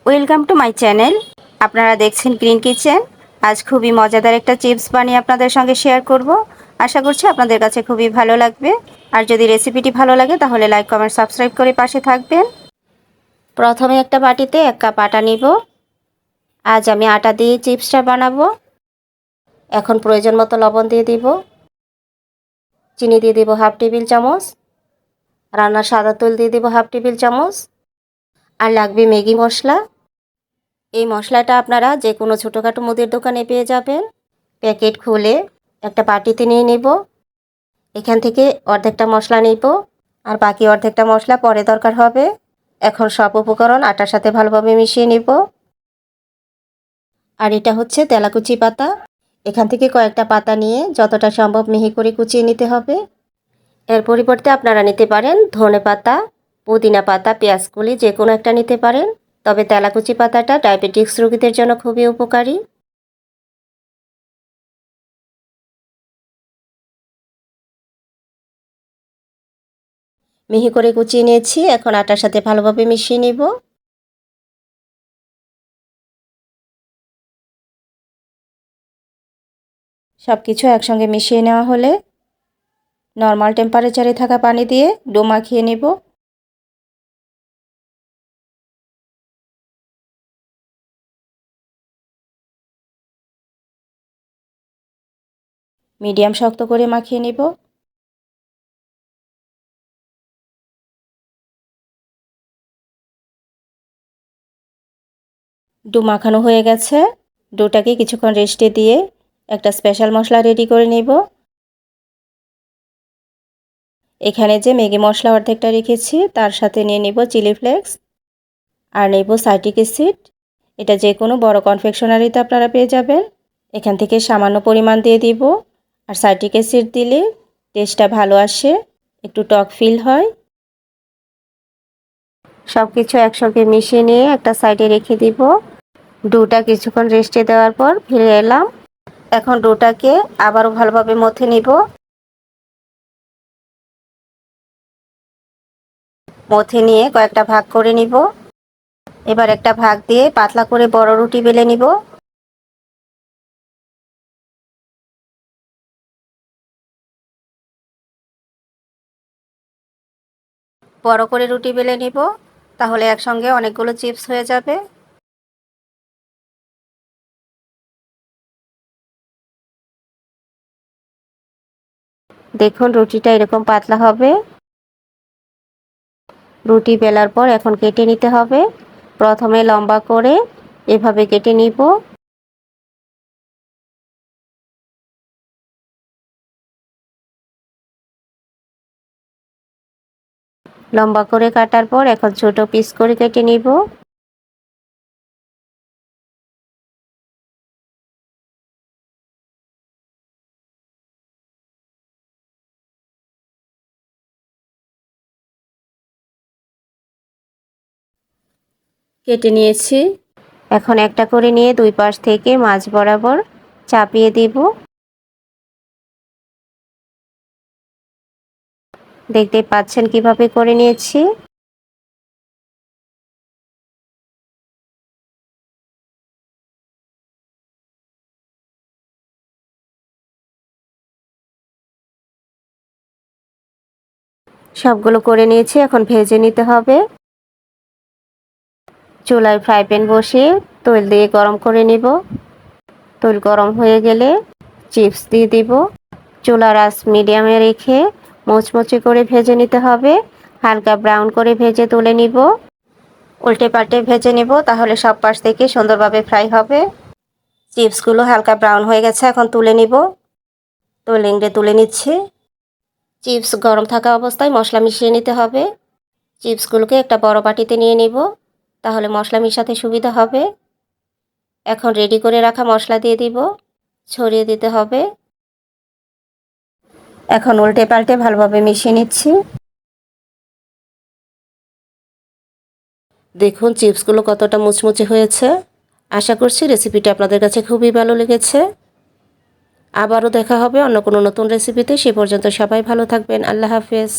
Welcome to my channel. আপনারা দেখছেন green kitchen. আজ খুবই মজাদার একটা চিপস বানিয়ে আপনাদের সঙ্গে শেয়ার করব। আশা করছি আপনাদের কাছে খুবই ভালো লাগবে। আর যদি রেসিপিটি ভালো লাগে তাহলে লাইক কমেন্ট সাবস্ক্রাইব করে পাশে থাকবেন। প্রথমে একটা বাটিতে 1 কাপ আটা নিব। আজ আমি আটা দিয়ে চিপসটা বানাবো। এখন প্রয়োজন মতো লবণ দিয়ে দিব, চিনি দিয়ে দিব 1/2 টেবিল চামচ, রান্নার সাদা তেল দিয়ে দিব 1/2 টেবিল চামচ, আর লাগবে ম্যাগি মশলা। এই মশলাটা আপনারা যে কোনো ছোটোখাটো মুদির দোকানে পেয়ে যাবেন। প্যাকেট খুলে একটা বাটিতে নিয়ে নেব। এখান থেকে অর্ধেকটা মশলা নেব, আর বাকি অর্ধেকটা মশলা পরে দরকার হবে। এখন সব উপকরণ আটার সাথে ভালোভাবে মিশিয়ে নেব। আর এটা হচ্ছে তেলাকুচি পাতা। এখান থেকে কয়েকটা পাতা নিয়ে যতটা সম্ভব মিহি করে কুচিয়ে নিতে হবে। এর পরিবর্তে আপনারা নিতে পারেন ধনে পাতা, পুদিনা পাতা, পেঁয়াজ কলি, যে কোনো একটা নিতে পারেন। তবে তেলাকুচি পাতাটা ডায়াবেটিক্স রোগীদের জন্য খুবই উপকারী। মিহি করে কুচিয়ে নিয়েছি। এখন আটার সাথে ভালোভাবে মিশিয়ে নিব। সব কিছু একসঙ্গে মিশিয়ে নেওয়া হলে নর্মাল টেম্পারেচারে থাকা পানি দিয়ে ডো মাখিয়ে নেব। মিডিয়াম শক্ত করে মাখিয়ে নেব। ডো মাখানো হয়ে গেছে। ডোটাকে কিছুক্ষণ রেস্টে দিয়ে একটা স্পেশাল মশলা রেডি করে নেব। এখানে যে ম্যাগি মশলা অর্ধেকটা রেখেছি তার সাথে নিয়ে নেব চিলি ফ্লেক্স আর নেব সাইট্রিক অ্যাসিড। এটা যে কোনো বড় কনফেকশনারিতে আপনারা পেয়ে যাবেন। এখান থেকে সামান্য পরিমাণ দিয়ে দিব। আর সাইট্রিক অ্যাসিড দিলে টেস্টটা ভালো আসে, একটু টক ফিল হয়। সব কিছু একসঙ্গে মিশিয়ে নিয়ে একটা সাইডে রেখে দিব। ডোটা কিছুক্ষণ রেস্টে দেওয়ার পর ফিরে এলাম। এখন ডোটাকে আবারও ভালোভাবে মথে নিব। মথে নিয়ে কয়েকটা ভাগ করে নিব। এবার একটা ভাগ দিয়ে পাতলা করে বড় রুটি বেলে নিব। বড় করে রুটি বেলে নিব, তাহলে একসঙ্গে অনেকগুলো চিপস হয়ে যাবে। দেখুন রুটিটা এরকম পাতলা হবে। রুটি বেলার পর এখন কেটে নিতে হবে। প্রথমে লম্বা করে এভাবে কেটে নিব। লম্বা করে কাটার পর এখন ছোট পিস করে কেটে নিব। কেটে নিয়েছি। এখন একটা করে নিয়ে দুই পাশ থেকে মাঝ বরাবর চাপিয়ে দিব। দেখতে পাচ্ছেন কিভাবে করে নিয়েছি। সবগুলো করে নিয়েছি, এখন ভেজে নিতে হবে। চুলায় ফ্রাই প্যান বসিয়ে তেল দিয়ে গরম করে নিব। তেল গরম হয়ে গেলে চিপস দিয়ে দিব। চুলার আঁচ মিডিয়ামে রেখে মুচমুচে করে ভেজে নিতে হবে। হালকা ব্রাউন করে ভেজে তুলে নিব। উল্টে পাল্টে ভেজে নিব, তাহলে সব পাশ থেকে সুন্দরভাবে ফ্রাই হবে। চিপসগুলো হালকা ব্রাউন হয়ে গেছে, এখন তুলে নিব। তুলে নিচ্ছি। চিপস গরম থাকা অবস্থায় মশলা মিশিয়ে নিতে হবে। চিপসগুলোকে একটা বড় বাটিতে নিয়ে নিব, তাহলে মশলা মিশাতে সুবিধা হবে। এখন রেডি করে রাখা মশলা দিয়ে দিব, ছড়িয়ে দিতে হবে। এখন উল্টে পাল্টে ভালোভাবে মিশিয়ে নিচ্ছি। দেখুন চিপসগুলো কতটা মুচমুচে হয়েছে। আশা করছি রেসিপিটা আপনাদের কাছে খুবই ভালো লেগেছে। আবারও দেখা হবে অন্য কোনো নতুন রেসিপিতে। সে পর্যন্ত সবাই ভালো থাকবেন। আল্লাহ হাফেজ।